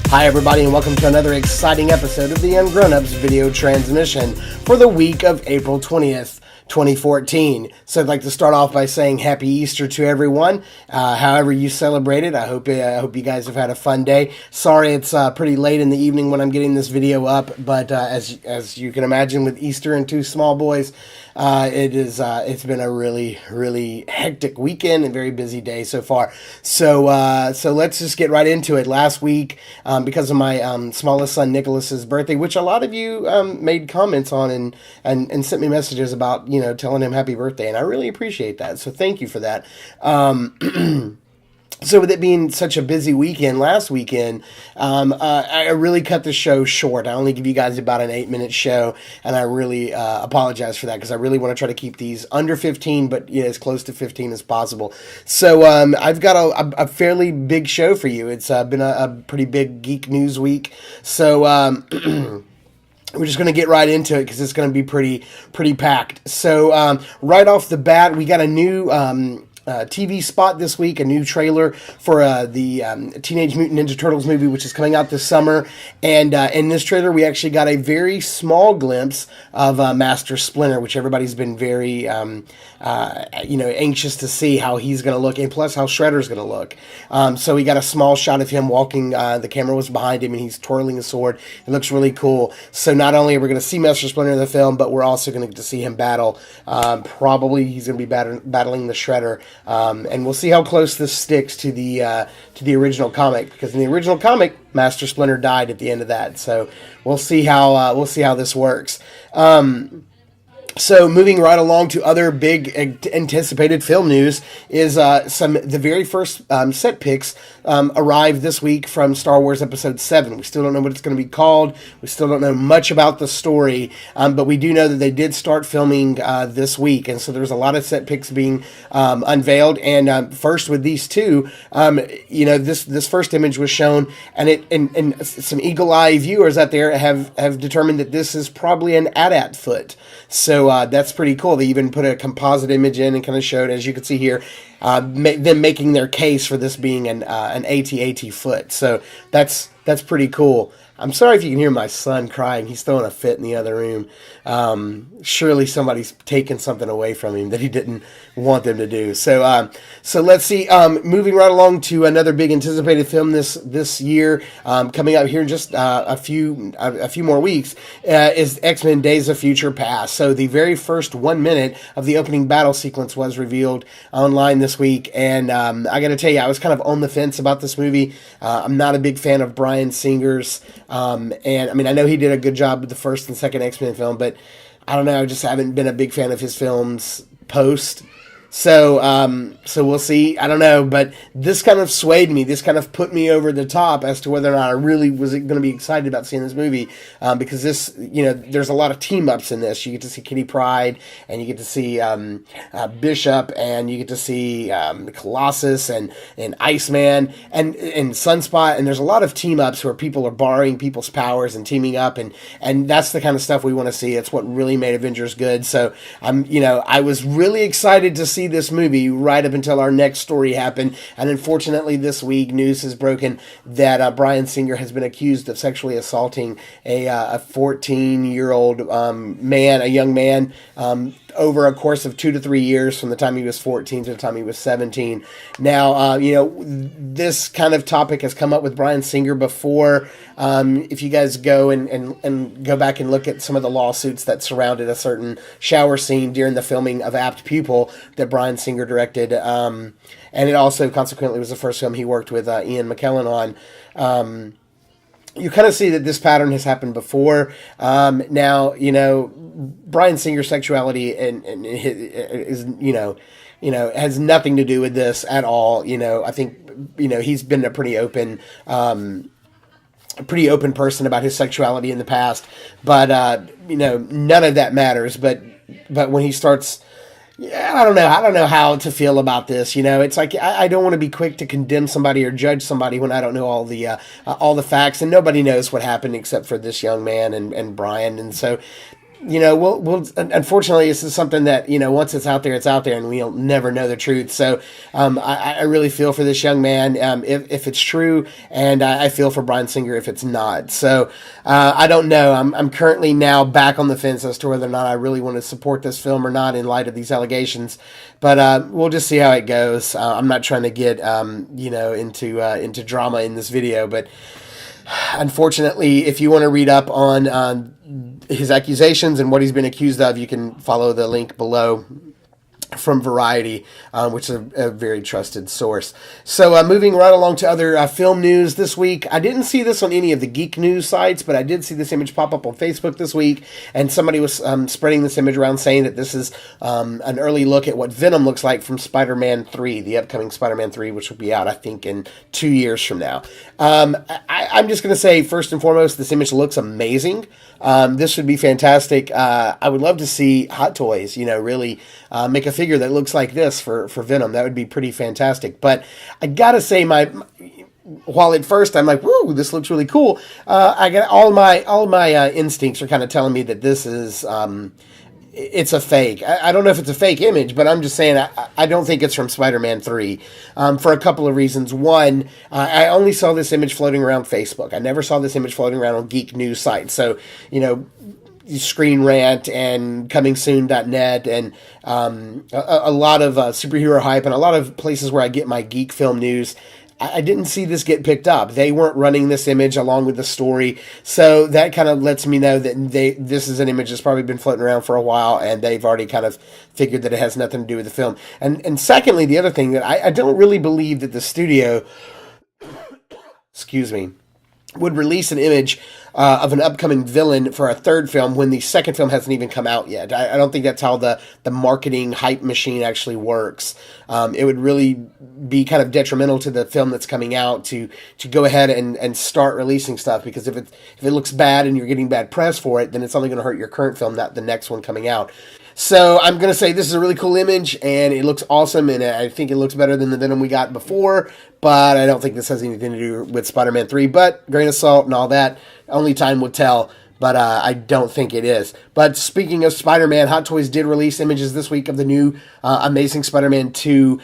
Hi everybody and welcome to another exciting episode of the Ungrownups video transmission for the week of April 20th, 2014. So I'd like to start off by saying Happy Easter to everyone. However you celebrate it, I hope you guys have had a fun day. Sorry it's pretty late in the evening when I'm getting this video up, but as you can imagine with Easter and two small boys, it's been a really hectic weekend and very busy day so far. So let's just get right into it. Last week, because of my smallest son Nicholas's birthday, which a lot of you made comments on and sent me messages about, telling him happy birthday, and I really appreciate that. So thank you for that. So with it being such a busy weekend last weekend, I really cut the show short. I only give you guys about an 8-minute show, and I really apologize for that because I really want to try to keep these under 15, but as close to 15 as possible. So I've got a fairly big show for you. It's been a pretty big geek news week. So we're just going to get right into it because it's going to be pretty packed. So right off the bat, we got a new TV spot this week, a new trailer for the Teenage Mutant Ninja Turtles movie, which is coming out this summer. And in this trailer, we actually got a very small glimpse of Master Splinter, which everybody's been very anxious to see how he's going to look, and plus how Shredder's going to look. So we got a small shot of him walking. The camera was behind him, and he's twirling a sword. It looks really cool. So not only are we going to see Master Splinter in the film, but we're also going to get to see him battle. Probably he's going to be battling the Shredder. And we'll see how close this sticks to the original comic, because in the original comic, Master Splinter died at the end of that. So we'll see how this works. So moving right along to other big anticipated film news is the very first set pics arrived this week from Star Wars Episode 7. We still don't know what it's going to be called. We still don't know much about the story, but we do know that they did start filming this week, and so there's a lot of set pics being unveiled. And first with these two, this first image was shown, and some eagle-eye viewers out there have determined that this is probably an AT-AT foot. So that's pretty cool. They even put a composite image in and kind of showed, as you can see here, them making their case for this being an AT-AT foot. So that's pretty cool. I'm sorry if you can hear my son crying. He's throwing a fit in the other room. Surely somebody's taken something away from him that he didn't want them to do. So let's see. Moving right along to another big anticipated film this year, coming out here in just a few more weeks, is X-Men: Days of Future Past. So the very first 1 minute of the opening battle sequence was revealed online this week, and I got to tell you, I was kind of on the fence about this movie. I'm not a big fan of Bryan Singer's. And I mean, I know he did a good job with the first and second X-Men film, but I don't know, I just haven't been a big fan of his films post. So we'll see. I don't know, but this kind of swayed me. This kind of put me over the top as to whether or not I really was going to be excited about seeing this movie, because this, there's a lot of team ups in this. You get to see Kitty Pryde, and you get to see Bishop, and you get to see Colossus and Iceman and Sunspot, and there's a lot of team ups where people are borrowing people's powers and teaming up, and that's the kind of stuff we want to see. It's what really made Avengers good. So I was really excited to see this movie right up until our next story happened, and unfortunately this week news has broken that Bryan Singer has been accused of sexually assaulting a 14-year-old man, a young man, over a course of 2 to 3 years, from the time he was 14 to the time he was 17. Now, this kind of topic has come up with Bryan Singer before. If you guys go and go back and look at some of the lawsuits that surrounded a certain shower scene during the filming of Apt Pupil that Bryan Singer directed, and it also consequently was the first film he worked with Ian McKellen on. You kind of see that this pattern has happened before. Now, Bryan Singer's sexuality and his, has nothing to do with this at all. I think, he's been a pretty open person about his sexuality in the past, but none of that matters. But when he starts, I don't know how to feel about this. It's like I don't want to be quick to condemn somebody or judge somebody when I don't know all the facts, and nobody knows what happened except for this young man and Bryan. And so unfortunately, this is something that, once it's out there, and we'll never know the truth. So I really feel for this young man if it's true, and I feel for Bryan Singer if it's not. So I don't know. I'm currently now back on the fence as to whether or not I really want to support this film or not in light of these allegations. But we'll just see how it goes. I'm not trying to get into drama in this video, but unfortunately, if you want to read up on his accusations and what he's been accused of, you can follow the link below from Variety, which is a very trusted source. So moving right along to other film news this week. I didn't see this on any of the geek news sites, but I did see this image pop up on Facebook this week, and somebody was spreading this image around saying that this is an early look at what Venom looks like from Spider-Man 3, the upcoming Spider-Man 3, which will be out, I think, in 2 years from now. I'm just going to say, first and foremost, this image looks amazing. This would be fantastic. I would love to see Hot Toys, really make a figure that looks like this for Venom. That would be pretty fantastic. But I gotta say, while at first I'm like, "Woo, this looks really cool," I got all my instincts are kind of telling me that this is it's a fake. I don't know if it's a fake image, but I'm just saying I don't think it's from Spider-Man 3 for a couple of reasons. One, I only saw this image floating around Facebook. I never saw this image floating around on geek news sites. So, Screen Rant and ComingSoon.net and a lot of superhero hype and a lot of places where I get my geek film news. I didn't see this get picked up. They weren't running this image along with the story, so that kind of lets me know that this is an image that's probably been floating around for a while, and they've already kind of figured that it has nothing to do with the film. And secondly, the other thing that I don't really believe that the studio, excuse me, would release an image of an upcoming villain for a third film when the second film hasn't even come out yet. I don't think that's how the marketing hype machine actually works. It would really be kind of detrimental to the film that's coming out to go ahead and start releasing stuff, because if it looks bad and you're getting bad press for it, then it's only going to hurt your current film, not the next one coming out. So I'm going to say this is a really cool image, and it looks awesome, and I think it looks better than the Venom we got before, but I don't think this has anything to do with Spider-Man 3, but grain of salt and all that, only time will tell. But I don't think it is. But speaking of Spider-Man, Hot Toys did release images this week of the new Amazing Spider-Man 2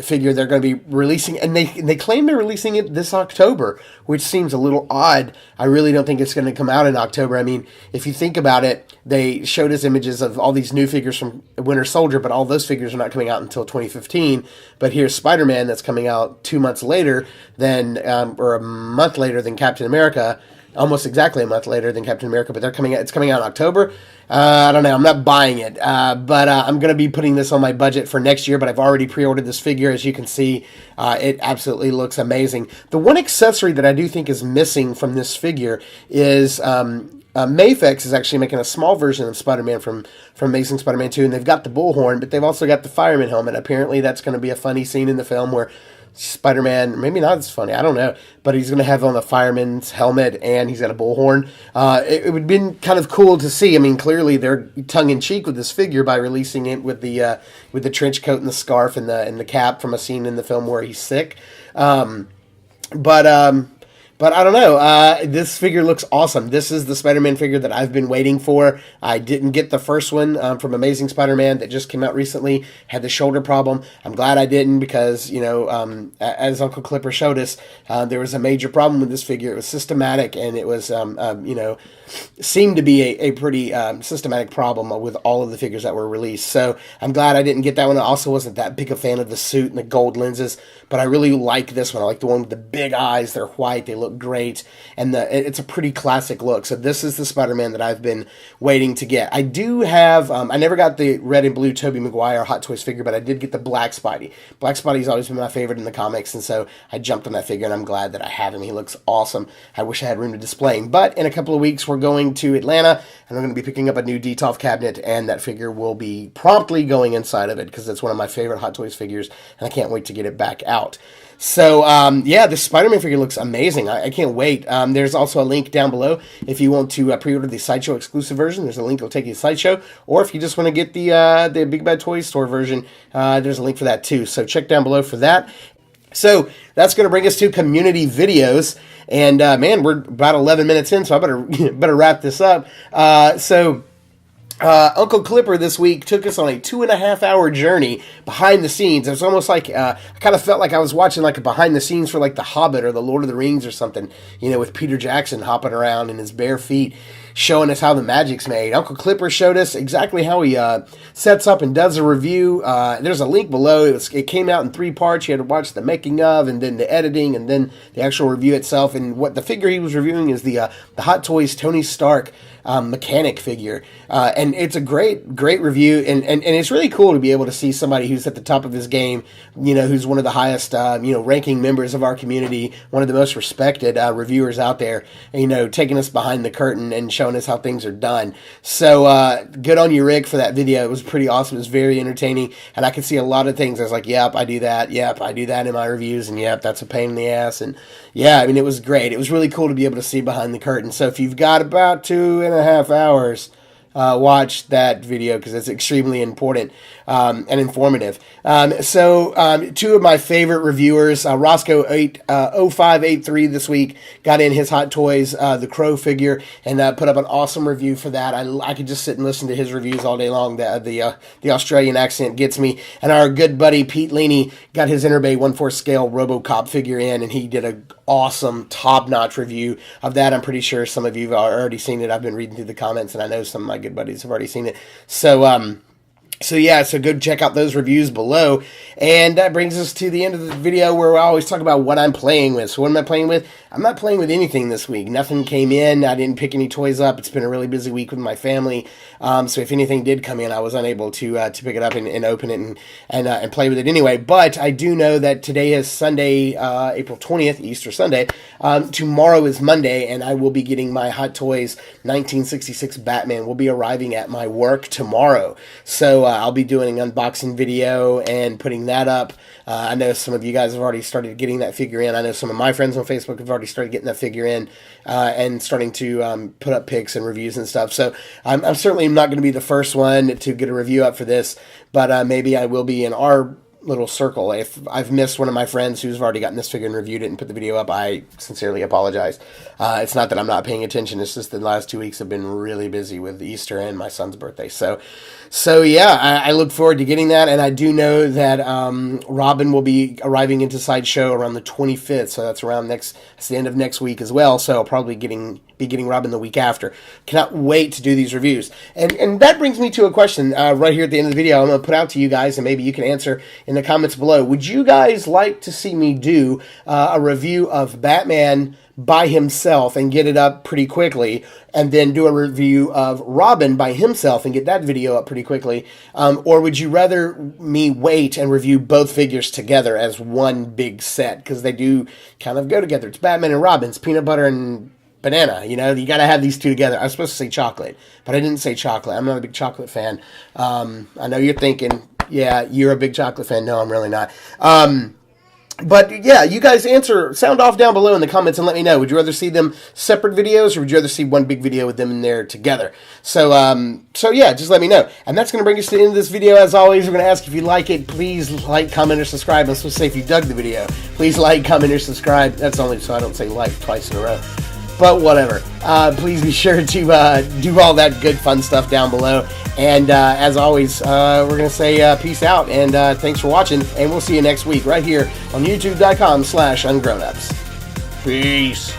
figure they're going to be releasing. And they claim they're releasing it this October, which seems a little odd. I really don't think it's going to come out in October. I mean, if you think about it, they showed us images of all these new figures from Winter Soldier, but all those figures are not coming out until 2015. But here's Spider-Man that's coming out 2 months later than, or a month later than Captain America. Almost exactly a month later than Captain America, but it's coming out in October. I don't know. I'm not buying it, but I'm going to be putting this on my budget for next year, but I've already pre-ordered this figure. As you can see, it absolutely looks amazing. The one accessory that I do think is missing from this figure is Mafex is actually making a small version of Spider-Man from Amazing Spider-Man 2, and they've got the bullhorn, but they've also got the fireman helmet. Apparently, that's going to be a funny scene in the film where Spider-Man, maybe not as funny, I don't know, but he's going to have on a fireman's helmet and he's got a bullhorn. It would have been kind of cool to see. I mean, clearly they're tongue-in-cheek with this figure by releasing it with the trench coat and the scarf and the cap from a scene in the film where he's sick. But I don't know. This figure looks awesome. This is the Spider-Man figure that I've been waiting for. I didn't get the first one from Amazing Spider-Man that just came out recently. Had the shoulder problem. I'm glad I didn't because, as Uncle Clipper showed us, there was a major problem with this figure. It was systematic, and it was, seemed to be a pretty systematic problem with all of the figures that were released. So I'm glad I didn't get that one. I also wasn't that big a fan of the suit and the gold lenses, but I really like this one. I like the one with the big eyes. They're white. They look great, and it's a pretty classic look. So this is the Spider-Man that I've been waiting to get. I do have, I never got the red and blue Tobey Maguire Hot Toys figure, but I did get the Black Spidey. Black Spidey's always been my favorite in the comics, and so I jumped on that figure, and I'm glad that I have him. He looks awesome. I wish I had room to display him, but in a couple of weeks, we're going to Atlanta, and I'm going to be picking up a new Detolf cabinet, and that figure will be promptly going inside of it, because it's one of my favorite Hot Toys figures, and I can't wait to get it back out. So, yeah, this Spider-Man figure looks amazing. I can't wait. There's also a link down below if you want to pre-order the Sideshow exclusive version. There's a link that will take you to Sideshow. Or if you just want to get the Big Bad Toy Store version, there's a link for that too. So check down below for that. So that's going to bring us to community videos. And, man, we're about 11 minutes in, so I better wrap this up. So Uncle Clipper this week took us on a 2.5-hour journey behind the scenes. It was almost like, I kind of felt like I was watching like a behind the scenes for like The Hobbit or The Lord of the Rings or something, you know, with Peter Jackson hopping around in his bare feet, showing us how the magic's made. Uncle Clipper showed us exactly how he sets up and does a review. There's a link below. It came out in 3 parts. You had to watch the making of, and then the editing, and then the actual review itself. And what the figure he was reviewing is the Hot Toys Tony Stark mechanic figure, and it's a great review, and it's really cool to be able to see somebody who's at the top of his game, you know, who's one of the highest ranking members of our community, one of the most respected reviewers out there, you know, taking us behind the curtain and showing us how things are done. So good on you, Rick, for that video. It was pretty awesome. It was very entertaining, and I could see a lot of things. I was like, yep, I do that. Yep, I do that in my reviews, and yep, that's a pain in the ass. And yeah, I mean, it was great. It was really cool to be able to see behind the curtain. So if you've got about 2.5 hours, watch that video because it's extremely important and informative. So 2 of my favorite reviewers, Roscoe 0583 this week, got in his Hot Toys the Crow figure and put up an awesome review for that. I could just sit and listen to his reviews all day long. The Australian accent gets me. And our good buddy Pete Leaney got his Enterbay 1/4 scale RoboCop figure in, and he did a awesome top-notch review of that. I'm pretty sure some of you have already seen it. I've been reading through the comments, and I know some of my good buddies have already seen it. So yeah, so go check out those reviews below. And that brings us to the end of the video where we always talk about what I'm playing with. So what am I playing with? I'm not playing with anything this week. Nothing came in. I didn't pick any toys up. It's been a really busy week with my family. So if anything did come in, I was unable to pick it up and open it and play with it anyway. But I do know that today is Sunday, April 20th, Easter Sunday. Tomorrow is Monday, and I will be getting my Hot Toys 1966 Batman. Will be arriving at my work tomorrow. So I'll be doing an unboxing video and putting that up. I know some of you guys have already started getting that figure in. I know some of my friends on Facebook have already started getting that figure in and starting to put up pics and reviews and stuff. So I'm certainly not going to be the first one to get a review up for this, but maybe I will be in our little circle. If I've missed one of my friends who's already gotten this figure and reviewed it and put the video up, I sincerely apologize. It's not that I'm not paying attention. It's just the last 2 weeks have been really busy with Easter and my son's birthday. So yeah, I look forward to getting that, and I do know that Robin will be arriving into Sideshow around the 25th, so that's it's the end of next week as well, so I'll probably be getting Robin the week after. Cannot wait to do these reviews. And that brings me to a question right here at the end of the video I'm going to put out to you guys, and maybe you can answer in the comments below. Would you guys like to see me do a review of Batman by himself and get it up pretty quickly, and then do a review of Robin by himself and get that video up pretty quickly? Or would you rather me wait and review both figures together as one big set? Because they do kind of go together. It's Batman and Robin. It's peanut butter and banana. You know, you got to have these two together. I was supposed to say chocolate, but I didn't say chocolate. I'm not a big chocolate fan. I know you're thinking, yeah, you're a big chocolate fan. No, I'm really not. But yeah, you guys sound off down below in the comments and let me know. Would you rather see them separate videos, or would you rather see one big video with them in there together? So yeah, just let me know. And that's going to bring us to the end of this video. As always, we're going to ask if you like it. Please like, comment, or subscribe. I'm supposed to say if you dug the video. Please like, comment, or subscribe. That's only so I don't say like twice in a row. But whatever. Please be sure to do all that good fun stuff down below. And as always, we're going to say peace out, and thanks for watching, and we'll see you next week right here on youtube.com/ungrownups. Peace.